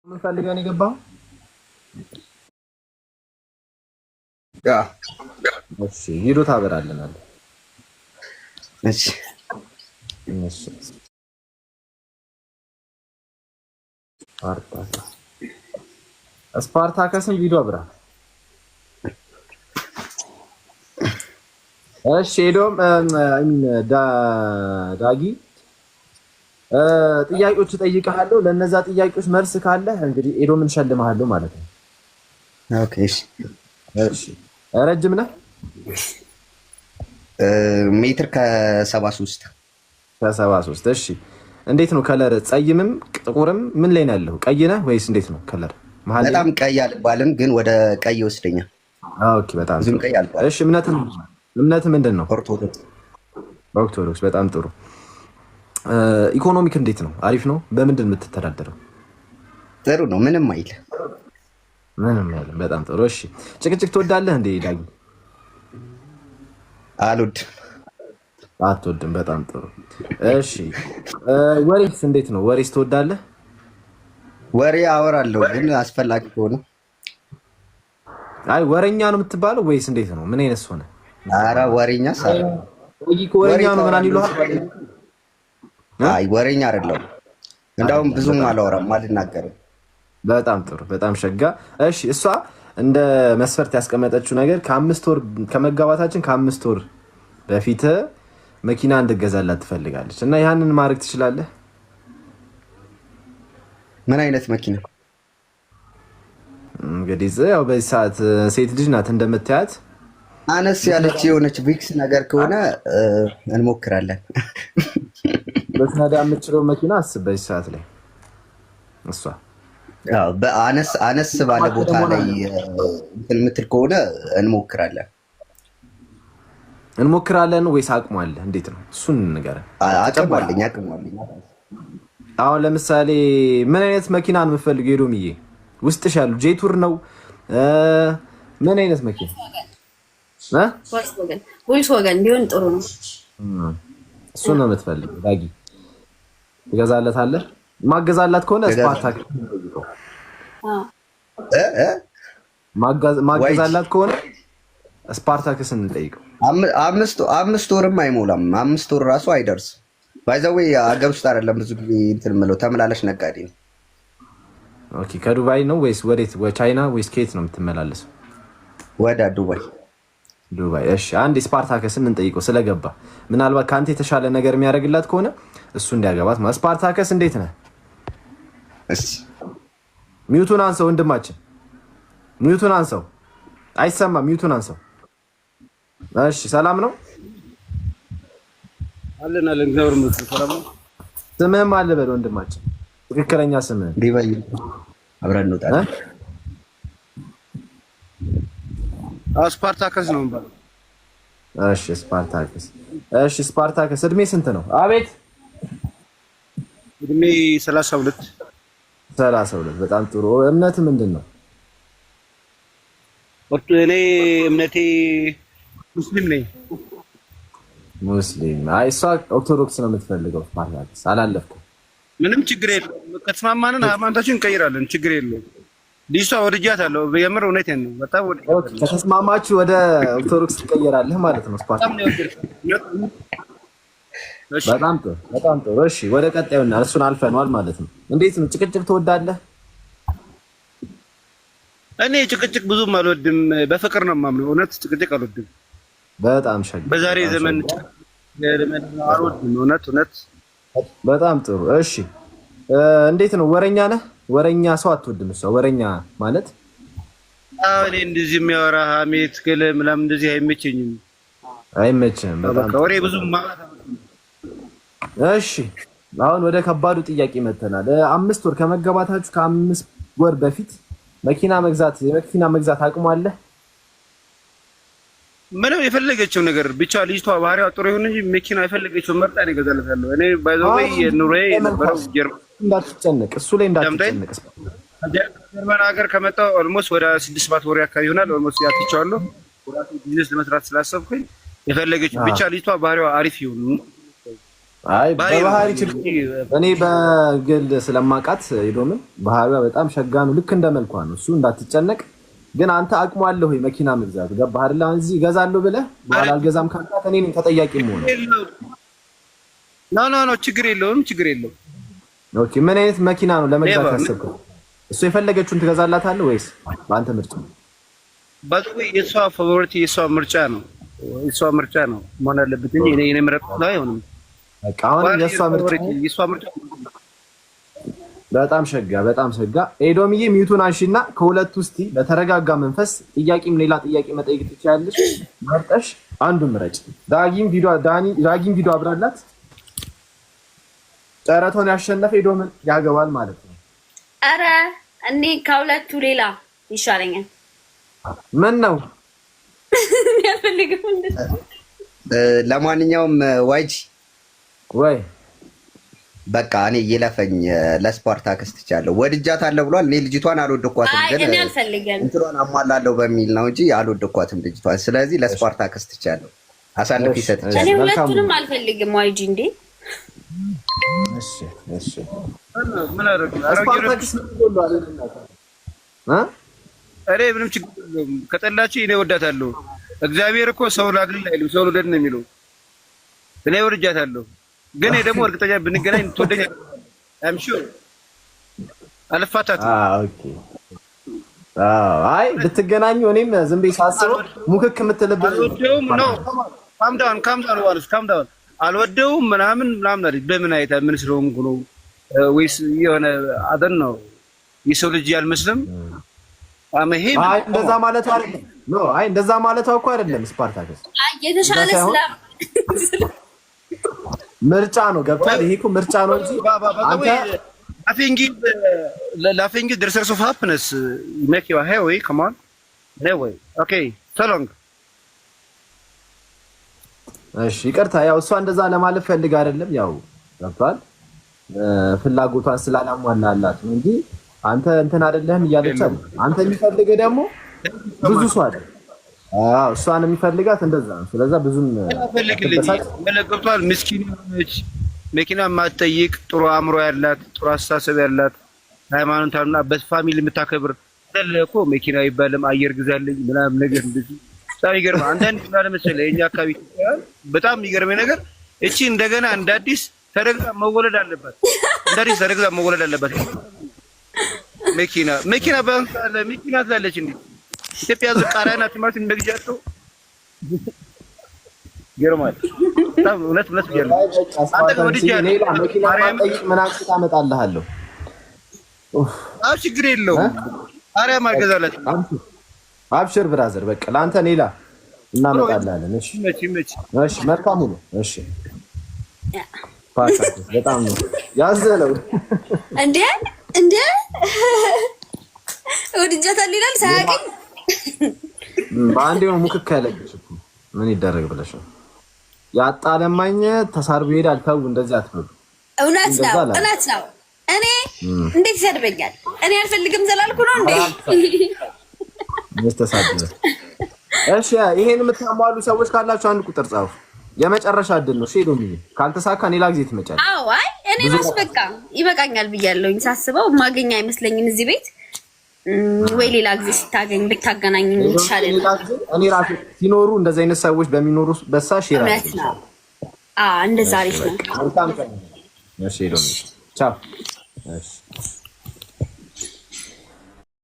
ምን ፈልገን የገባው? ያ እሺ ሂዶ ታበራለናል። እሺ እሺ ስፓርታከስን ቪዲዮ አብራ። እሺ ሄዶም ዳጊ ጥያቄዎች እጠይቅሃለሁ። ለነዛ ጥያቄዎች መልስ ካለ እንግዲህ ሄዶም እንሸልምሃለሁ ማለት ነው። ኦኬ እሺ እሺ ረጅም ነህ? ሜትር ከ73 ከ73 እሺ። እንዴት ነው ከለር? ጸይምም ጥቁርም ምን ላይ ነው ያለው? ቀይ ነህ ወይስ እንዴት ነው ከለር? መሀል በጣም ቀይ አልባልም፣ ግን ወደ ቀይ ይወስደኛል። ኦኬ በጣም ዝም ጥሩ። ቀይ አልባልም። እሺ እምነት ምንድን ነው? ኦርቶዶክስ። ኦርቶዶክስ። በጣም ጥሩ። ኢኮኖሚክ እንዴት ነው? አሪፍ ነው። በምንድን የምትተዳደረው? ጥሩ ነው፣ ምንም አይል። ምንም አይልም። በጣም ጥሩ። እሺ ጭቅጭቅ ትወዳለህ እንዴ ዳጊ? አልወድም። አትወድም። በጣም ጥሩ። እሺ ወሬስ እንዴት ነው? ወሬስ ትወዳለህ? ወሬ አወራለሁ፣ ግን አስፈላጊ ከሆነ። አይ ወሬኛ ነው የምትባለው ወይስ እንዴት ነው? ምን አይነት ሆነ? ኧረ ወሬኛ ሳራ ወሬኛ ነው ምናምን ይሉሃል? አይ ወሬኛ አይደለሁም። እንደውም ብዙም አላወራም፣ አልናገርም። በጣም ጥሩ። በጣም ሸጋ። እሺ እሷ እንደ መስፈርት ያስቀመጠችው ነገር ከመጋባታችን ከ5 ወር በፊት መኪና እንድገዛላት ትፈልጋለች እና ያንን ማድረግ ትችላለህ? ምን አይነት መኪና? እንግዲህ ያው በዚህ ሰዓት ሴት ልጅ ናት እንደምታያት፣ አነስ ያለች የሆነች ቪክስ ነገር ከሆነ እንሞክራለን። በትነዳ የምትችለው መኪና አስብ በዚህ ሰዓት ላይ እሷ አነስ ባለ ቦታ ላይ እንትን የምትል ከሆነ እንሞክራለን ወይስ አቅሙ አለ? እንዴት ነው እሱን ንገረን። አቅም አለኝ። አሁን ለምሳሌ ምን አይነት መኪና ነው የምትፈልገው? ሄዶምዬ ውስጥሽ ያሉ ጄቱር ነው? ምን አይነት መኪና? ቮልክስዋገን ቢሆን ጥሩ ነው። እሱን ነው የምትፈልገው ዳጊ? ትገዛለታለህ? ማገዛላት ከሆነ ስፓርታከስ ማገዛላት ከሆነ ስፓርታከስን እንጠይቀው። 5 ወርም አይሞላም። 5 ወር ራሱ አይደርስም። ባይዘዌ አገር ውስጥ አይደለም ብዙ ጊዜ እንትን የምለው ተመላላሽ ነጋዴ ነው። ኦኬ ከዱባይ ነው ወይስ ወዴት? ቻይና ወይስ ከየት ነው የምትመላለሰው? ወደ ዱባይ። ዱባይ። እሺ አንድ ስፓርታከስን እንጠይቀው ስለገባ፣ ምናልባት ከአንተ የተሻለ ነገር የሚያደርግላት ከሆነ እሱ እንዲያገባት ማለት። ስፓርታከስ እንዴት ነህ? እሺ ሚውቱን አንሰው ወንድማችን፣ ሚውቱን አንሰው። አይሰማም። ሚውቱን አንሰው። እሺ ሰላም ነው አለን እግዚአብሔር ይመስገን ሰላም ነው። ስምህም አለ በል ወንድማችን፣ ትክክለኛ ስምህን ዲባይ። አብረን እንወጣለን። ስፓርታከስ ነው ማለት። እሺ ስፓርታከስ። እሺ ስፓርታከስ እድሜ ስንት ነው? አቤት እድሜ 32። 32። በጣም ጥሩ። እምነት ምንድን ነው? እኔ እምነቴ ሙስሊም ነኝ። ሙስሊም። አይ እሷ ኦርቶዶክስ ነው የምትፈልገው። ስፓርታከስ አላለፍኩም። ምንም ችግር የለውም። ከተስማማንን ሃይማኖታችን እንቀይራለን። ችግር የለውም። ልጅቷ ወድጃታለሁ። የምር እውነቴን ነው። በጣም ወድጃታለሁ። ከተስማማችሁ ወደ ኦርቶዶክስ ትቀየራለህ ማለት ነው። ስፓርታከስ በጣም ጥሩ። በጣም ጥሩ። እሺ ወደ ቀጣዩና እሱን አልፈነዋል ማለት ነው። እንዴት ነው ጭቅጭቅ ትወዳለህ? እኔ ጭቅጭቅ ብዙም አልወድም። በፍቅር ነው የማምነው። እውነት ጭቅጭቅ አልወድም። በጣም ሸጋ። በዛሬ ዘመን አልወድም። እውነት በጣም ጥሩ። እሺ እንዴት ነው ወረኛ ነህ? ወረኛ ሰው አትወድም? እሷ ወረኛ ማለት እኔ እንደዚህ የሚያወራ ሀሜት ገለ ምናምን እንደዚህ አይመቸኝም። አይመችህም? በጣም ወሬ ብዙም ማለት። እሺ አሁን ወደ ከባዱ ጥያቄ መተናል። 5 ወር ከመገባታችሁ ከ5 ወር በፊት የመኪና መግዛት አቅሙ አለ? ምንም የፈለገችው ነገር ብቻ ልጅቷ ባህሪዋ ጥሩ ይሁን እንጂ መኪና የፈለገችው መርጣ ነው ገዛለታለሁ። እኔ ባይዘው የኑሮዬ የነበረው ጀርመን። እንዳትጨነቅ፣ እሱ ላይ እንዳትጨነቅ። ጀርመን ሀገር ከመጣሁ ኦልሞስት ወደ 6-7 ወር አካባቢ ይሆናል። ኦልሞስት ያትቻለሁ ወራቱ ቢዝነስ ለመስራት ስላሰብኩኝ የፈለገችው ብቻ ልጅቷ ባህሪዋ አሪፍ ይሁን። አይ በባህሪ እኔ በግል ስለማውቃት ሄዶምን ባህሪዋ በጣም ሸጋ ነው። ልክ እንደመልኳ ነው። እሱ እንዳትጨነቅ። ግን አንተ አቅሙ አለ ወይ መኪና መግዛት? ገባህ አይደል? አሁን እዚህ እገዛለሁ ብለህ በኋላ አልገዛም ካልካት እኔ ነኝ ተጠያቂ የምሆነው። ኖ ችግር የለውም። ኦኬ ምን አይነት መኪና ነው ለመግዛት ያሰብከው? እሱ የፈለገችውን ትገዛላታለህ ወይስ በአንተ ምርጫ? ባጥቁ የሷ ፋቮሪቲ የሷ ምርጫ ነው መሆን አለበት እንጂ እኔ ምርጫ ነው አይሆንም። በቃ አሁን የሷ ምርጫ በጣም ሸጋ ኤዶምዬ ሚዩቱን አንሺና ከሁለት ውስጥ በተረጋጋ መንፈስ ጥያቄም ሌላ ጥያቄ መጠየቅ ትችያለሽ። መርጠሽ አንዱን ምረጭ። ዳጊም ቪዲዮ አብራላት። ጨረታውን ያሸነፈ ኤዶምን ያገባል ማለት ነው። አረ እኔ ከሁለቱ ሌላ ይሻለኛል። ምን ነው ያፈልግም? ለማንኛውም ዋይጂ ወይ በቃ እኔ ይለፈኝ ለስፓርታክስ ትቻለሁ። ወድጃታለሁ ብሏል። እኔ ልጅቷን አልወደኳትም፣ ግን እንትሯን አሟላለሁ በሚል ነው እንጂ አልወደኳትም ልጅቷን። ስለዚህ ለስፓርታክስ ትቻለሁ። አሳልፍ ይሰጥቻለሁ። እኔ ሁለቱንም አልፈልግም። ዋይጂ እንዴ እሺ ምን አደረግ ስፓርታክስ ምትቆሏል እኔ ምንም ችግር የለውም። ከጠላችሁ እኔ ወዳታለሁ። እግዚአብሔር እኮ ሰው ላግል አይልም፣ ሰው ልውደድ ነው የሚለው። እኔ ወድጃታለሁ፣ ግን ደግሞ እርግጠኛ ብንገናኝ ትወደኛ አም ሹር አልፋታትም። ኦኬ አይ ብትገናኙ እኔም ዝም ብዬ ሳስበው ሙክክ የምትልብህ አልወደውም ነው። ካም ዳውን አልወደውም ምናምን አይደል። በምን አይታ ምን ስለሆንኩ ነው ወይስ የሆነ አደን ነው የሰው ልጅ ያልመስልም። አይ እንደዛ ማለት አይደለም። አይ እንደዛ ማለት እኮ አይደለም። ስፓርታክስ አይ የተሻለ ምርጫ ነው። ገብቷል? ይሄ እኮ ምርጫ ነው እንጂ አንተ laughing is the source of happiness. Make your hair way, come on. Anyway, okay, so long. እሺ ይቅርታ፣ ያው እሷ እንደዛ ለማለት ፈልግ አይደለም። ያው ገብቷል? ፍላጎቷን ስላላሟላላት ነው እንጂ አንተ እንትን አይደለህም እያለች አይደል? አንተ የሚፈልግህ ደግሞ ብዙ ሰው አይደል? እሷን የሚፈልጋት እንደዛ ነው። ስለዛ ብዙም ገብቷል። ምስኪን ነች፣ መኪና የማትጠይቅ ጥሩ አእምሮ ያላት ጥሩ አስተሳሰብ ያላት ሃይማኖታዊና በፋሚሊ የምታከብር እኮ መኪና ይባልም አየር ግዛልኝ ምናምን ነገር እንደዚህ በጣም ይገርማል። አንዳንድ ምናለ መሰለህ የኛ አካባቢ በጣም የሚገርመኝ ነገር እቺ እንደገና እንደ አዲስ ተረግዛ መወለድ አለባት። እንደ አዲስ ተረግዛ መወለድ አለባት። መኪና ባንካለ መኪና ትላለች እንዴ? ኢትዮጵያ ዘቃራና ቲማቲም እንደግጃቸው ይገርማል። በጣም እውነት ይገርማል። አንተ ወዲህ ሌላ መኪና ማጠይቅ ምን አጥታ አመጣልሃለሁ። ችግር የለውም። አሪያ ማርገዛለት አብሽር ብራዘር፣ በቃ ለአንተ ሌላ እናመጣላለን። እሺ እሺ፣ መልካም ነው። እሺ ፓርታክ በጣም ነው ያዘለው እንዴ ወድጃታለሁ ይላል ሳያውቅኝ። በአንዴው ሙክክ ያለብሽ እኮ ምን ይደረግ ብለሽ ነው? ያጣ ለማኝ ተሳርቦ ይሄዳል። ተው እንደዚህ አትበሉ። እውነት ነው። እኔ እንዴት ይሰድበኛል? እኔ አልፈልግም ዘላልኩ ነው እንዴ? ተሳድበ። እሺ ይሄን የምታሟሉ ሰዎች ካላችሁ አንድ ቁጥር ጻፉ። የመጨረሻ እድል ነው። ሼዶ ምን ካልተሳካ ሌላ ጊዜ ትመጫለሽ። አዎ አይ እኔ ራስ በቃ ይበቃኛል ብያለሁኝ። ሳስበው ማገኛ አይመስለኝም እዚህ ቤት ወይ ሌላ ጊዜ ስታገኝ ብታገናኝ ይሻላል። እኔ ራሴ ሲኖሩ እንደዚህ አይነት ሰዎች በሚኖሩ በሳሽ ይራስ ነው። እንደዛ አሪፍ ነው። ቻው። እሺ